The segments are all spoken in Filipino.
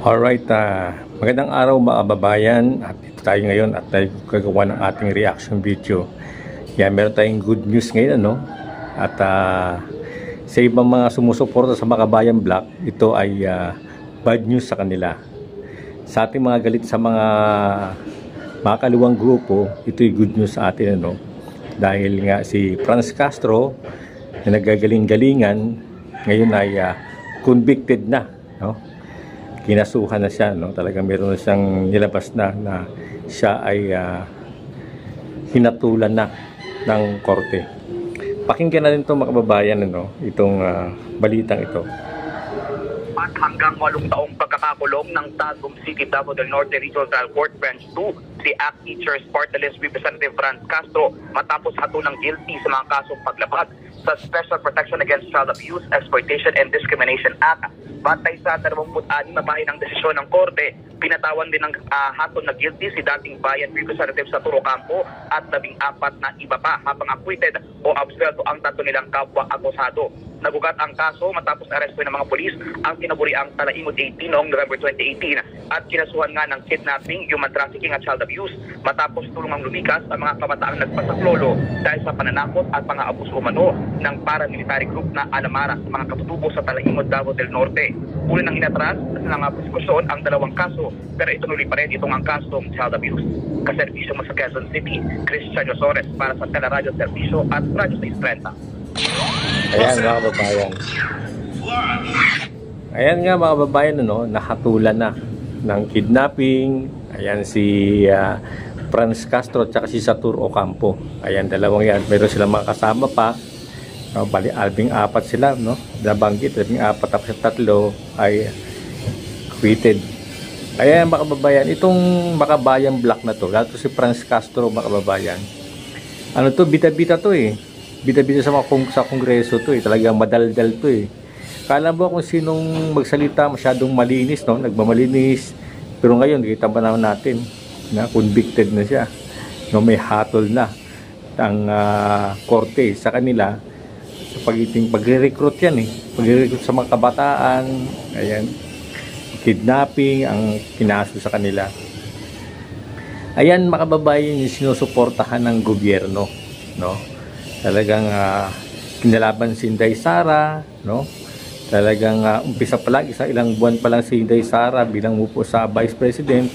Alright, magandang araw mga kababayan, at ito tayo ngayon at tayo gagawa ng ating reaction video. Yan, meron tayong good news ngayon, no? At sa ibang mga sumusuporta sa Makabayan Black, ito ay bad news sa kanila. Sa ating mga galit sa mga kaliwang grupo, ito ay good news sa atin, no? Dahil nga si Franz Castro na nagagaling-galingan ngayon ay convicted na, no? Kinasuhan na siya, no? Talagang meron na siyang nilabas na siya ay hinatulan na ng korte. Pakinggan na rin ito mga kababayan, no? Itong balitang ito. At hanggang 8 taong pagkakakulong ng Tagum City, Davao del Norte Regional Trial Court Branch 2 si ACT Teachers Party List Representative Franz Castro matapos hatulang guilty sa mga kasong paglabag sa Special Protection Against Child Abuse, Exploitation and Discrimination Act. Batay sa 26 na pahinang desisyon ng korte, pinatawan din ng hatol na guilty si dating Bayan Representative sa Turo Campo at 14 na iba pa, habang acquitted o absuelto ang 3 nilang kapwa akusado. Nagugat ang kaso matapos aresto ng mga pulis ang kinaburiang Talaingod 18 noong November 2018 at kinasuhan nga ng kidnapping, human trafficking at child abuse matapos tulungang lumikas ang mga kabataang nagpasaklolo dahil sa pananakot at pang-aabuso umano ng paramilitary group na Alamara sa mga katutubo sa Talaingod, Davao del Norte. Uli nang inatras ng prosekusyón ang 2 kaso, pero ituloy pa rin itong ang kasong child abuse. Kaservisyo mo sa Quezon City, Christian Rosores para sa Teleradyo Servisyo at Radyo 630. Ayan mga kababayan. Ayan nga mga kababayan, no? Nahatulan na ng kidnapping. Ayan si Franz Castro at saka si Satur Ocampo. Ayan, dalawang yan. Meron silang mga kasama pa. No, bali, 14 sila, no? Nabanggit, 14 tapos yung 3 ay acquitted. Ayan mga kababayan, itong Makabayan Black na to, lalo si Franz Castro mga kababayan. Ano to, bita-bita to eh. Bida-bida sa kongreso to eh. Talagang madaldal to eh. Kala mo kung sinong magsalita masyadong malinis, no? Nagmamalinis. Pero ngayon, kita ba naman natin na convicted na siya. No, may hatol na ang korte sa kanila sa pagre-recruit yan eh. Pagre-recruit sa mga kabataan. Ayan. Kidnapping ang kinaso sa kanila. Ayan, makababayan yung sinusuportahan ng gobyerno, no? Talagang kinalaban si Inday Sara, no? Talagang umpisa pa lang, ilang buwan pa lang si Inday Sara bilang upo sa Vice President.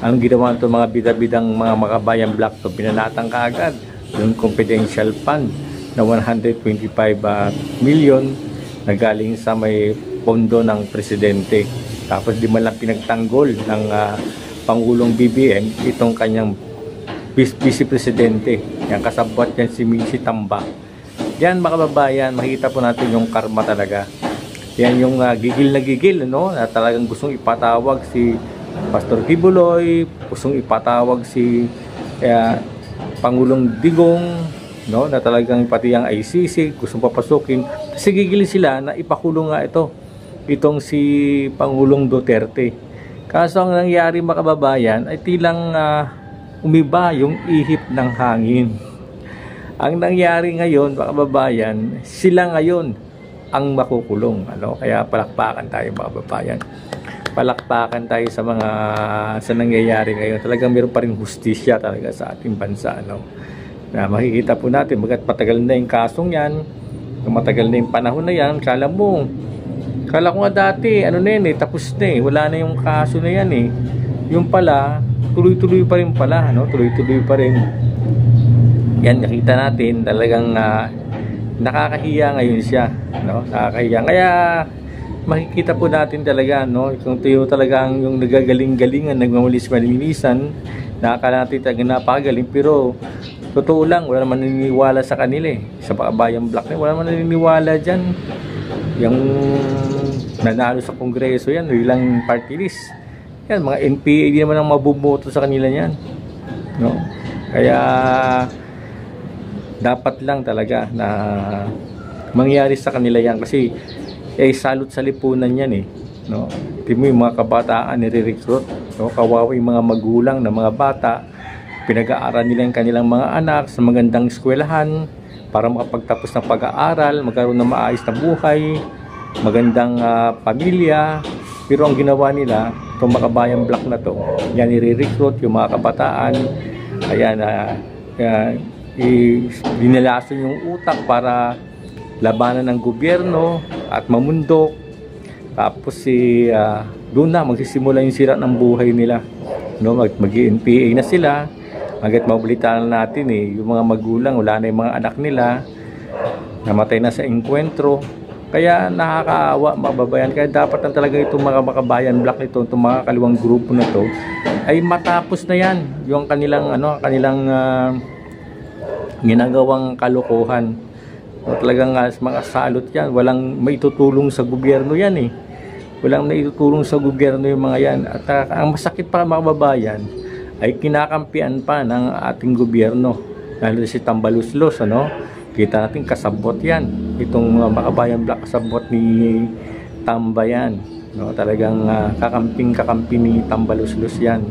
Ang ginawa nito mga bida-bidang mga Makabayan Black to, binanatang kaagad yung confidential fund na 125 million na galing sa may pondo ng presidente. Tapos di man lang pinagtanggol ng Pangulong BBM itong kanyang Vice Presidente. Yan, kasabot yan si Missy Tamba. Yan mga kababayan, makikita po natin yung karma talaga. Yan yung gigil na gigil, no? Na talagang gustong ipatawag si Pastor Kibuloy, gustong ipatawag si Pangulong Digong, no? Na talagang pati ang ICC gustong papasukin. Kasi gigil sila na ipakulong nga itong si Pangulong Duterte. Kaso ang nangyari mga kababayan ay tilang umiba yung ihip ng hangin. Ang nangyari ngayon, mga kababayan, sila ngayon ang makukulong. Ano? Kaya palakpakan tayo mga kababayan. Palakpakan tayo sa nangyayari ngayon. Talagang meron pa rin hustisya talaga sa ating bansa. Ano? Na makikita po natin, bagat matagal na yung kasong yan, matagal na yung panahon na yan, kala ko nga dati, ano na yan eh, tapos na eh, wala na yung kaso na yan eh. Yung pala, tuloy-tuloy pa rin pala, no? Tuloy-tuloy pa rin. Yan, nakita natin talagang nakakahiya ngayon siya, no? Nakakahiya. Kaya makikita po natin talaga, no? Kung tayo talagang yung nagagaling-galingan, nagmamalis-malinisan, nakakala natin talagang napakagaling, pero totoo lang, wala naman naniniwala sa kanila eh. Sa Makabayan Black na, wala naman naniniwala dyan. Yung nanalo sa kongreso yan, ilang party list. Yan, mga NPA, hindi naman ang mabuboto sa kanila yan, no? Kaya dapat lang talaga na mangyari sa kanila yan kasi salot sa lipunan yan eh, no? Tingnan mo yung mga kabataan nire-recruit, no? Kawawa yung mga magulang na mga bata, pinag-aaral nila yung kanilang mga anak sa magandang eskwelahan para makapagtapos ng pag-aaral, magkaroon ng maayos na buhay, magandang pamilya. Pero ang ginawa nila, itong Makabayan Block na to. Yan, i-recruit yung mga kabataan. Ayan, dinalason yung utak para labanan ng gobyerno at mamundok. Tapos doon na magsisimula yung sira ng buhay nila, no? Mag-NPA na sila. Hanggat mabalitaan natin yung mga magulang, wala na yung mga anak nila, namatay na sa engkwentro. Kaya nakakaawa, mga babayan. Kaya dapat na talaga itong mga Makabayan Block nito, itong mga kaliwang grupo na to, ay matapos na yan yung kanilang ginagawang kalokohan. Talagang mga salot yan. Walang maitutulong sa gobyerno yan Walang maitutulong sa gobyerno yung mga yan. At ang masakit pa, mga babayan, ay kinakampian pa ng ating gobyerno. Lalo si Tambaluslos, kita natin kasabot yan. Itong Makabayan Block, kasabot ni Tambayan. Talagang kakampi ni Tambaluslos yan.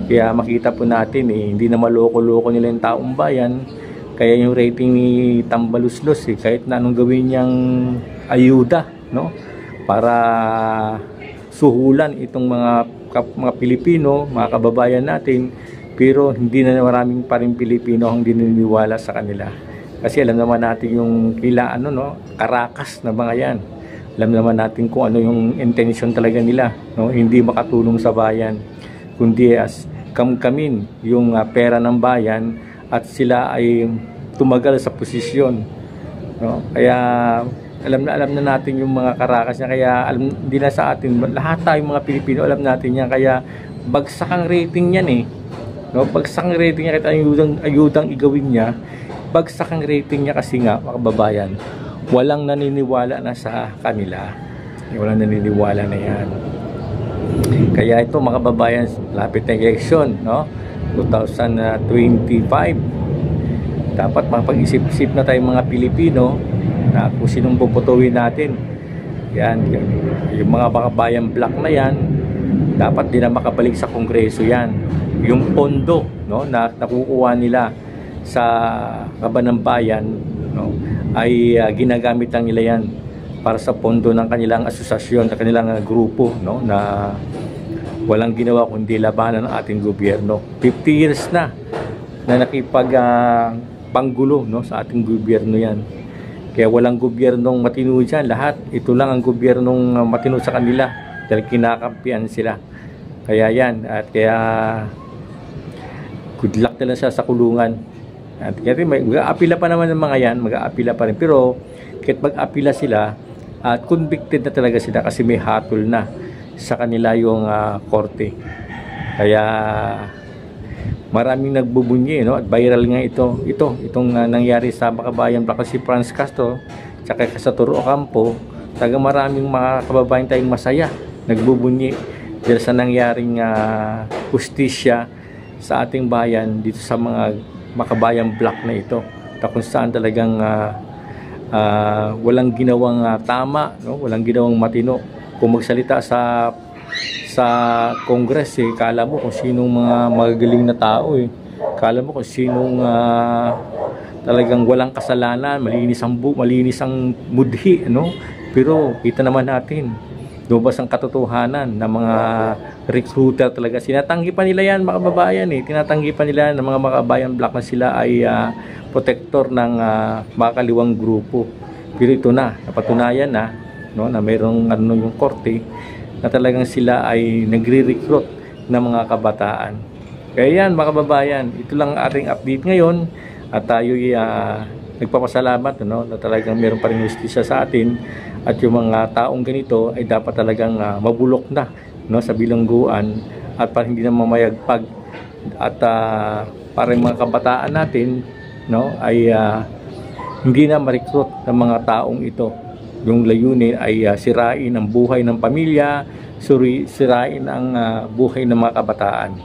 Kaya makita po natin, hindi na maloko-loko nila yung taong bayan. Kaya yung rating ni Tambaluslos, kahit na anong gawin niyang ayuda, para suhulan itong mga Pilipino, mga kababayan natin, pero hindi na maraming pa rin Pilipino ang dininiwala sa kanila. Kasi alam naman natin yung karakas na mga yan. Alam naman natin kung ano yung intention talaga nila, hindi makatulong sa bayan, kundi as kamkamin yung pera ng bayan at sila ay tumagal sa posisyon. Kaya alam na natin yung mga karakas niya, kaya hindi na sa atin, lahat tayong mga Pilipino alam natin yan, kaya bagsak ang rating yan bagsak ang rating niya, kahit ayudang igawin niya, bagsak ang rating niya kasi nga, mga kababayan, walang naniniwala na sa kanila, walang naniniwala na yan. Kaya ito, mga kababayan, lapit na election 2025, dapat mapag-isip-isip na tayong mga Pilipino na kung sinong puputuin natin. Yan, yung mga Makabayan Block na yan, dapat din na makabalik sa Kongreso yan. Yung pondo na nakukuha nila sa kaban ng bayan, ay ginagamit lang nila yan para sa pondo ng kanilang asosasyon, ng kanilang grupo, na walang ginawa kundi labanan ng ating gobyerno. 50 years na nakipagpanggulo sa ating gobyerno yan. Kaya walang gobyernong matino dyan. Lahat, ito lang ang gobyernong matino sa kanila dahil kinakampihan sila. Kaya yan, at kaya good luck na lang siya sa kulungan. At kaya mag-aapila pa naman ng mga yan, mag-aapila pa rin. Pero kahit mag-aapila sila, at convicted na talaga sila kasi may hatol na sa kanila yung korte. Kaya maraming nagbubunyi, at viral nga itong nangyari sa Makabayan Block, si Franz Castro tsaka sa Tour Ocampo. Taga maraming mga kababayan tayong masaya, nagbubunyi dahil sa nangyaring justisya sa ating bayan dito sa mga Makabayan Block na ito, kung saan talagang walang ginawang tama, walang ginawang matino. Kung magsalita sa Congress, kala mo kung sinong mga magagaling na tao kala mo kung sinong talagang walang kasalanan, malinis ang mudhi, pero kita naman natin lumabas ang katotohanan ng mga recruiter talaga. Sinatanggi pa nila yan, mga kababayan tinatanggi pa nila ng mga Makabayan Block na sila ay protector ng mga kaliwang grupo. Pero ito na, napatunayan na na mayroong yung korte na talagang sila ay nagre-recruit ng mga kabataan. Kaya yan, mga kababayan, ito lang ating update ngayon at tayo nagpapasalamat na talagang meron pa rin justisya sa atin at yung mga taong ganito ay dapat talagang mabulok na sa bilangguan at para hindi na mamayagpag at para yung mga kabataan natin ay hindi na ma-recruit ng mga taong ito. Yung layunin ay sirain ang buhay ng pamilya, sirain ang buhay ng mga kabataan.